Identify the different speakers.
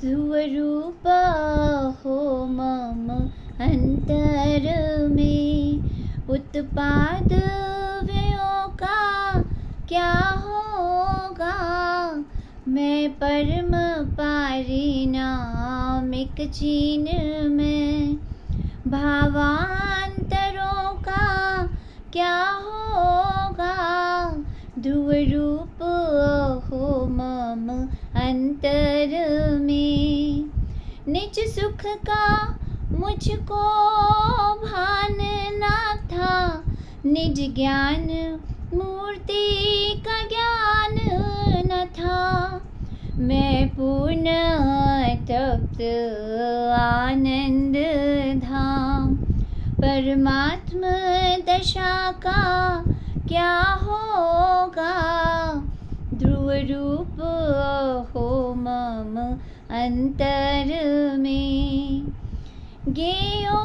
Speaker 1: ध्रुव रूप हो मम अंतर में, उत्पाद व्ययों का क्या होगा। मैं परम पारिणामिक चीन में, भावांतरों का क्या होगा। ध्रुव रूप हो मम अंतर में, निज सुख का मुझको भान न था, निज ज्ञान मूर्ति का ज्ञान न था। मैं पूर्ण तप्त आनंद धाम, परमात्म दशा का क्या होगा। ध्रुव रूप हो मम अंतर में, गेयो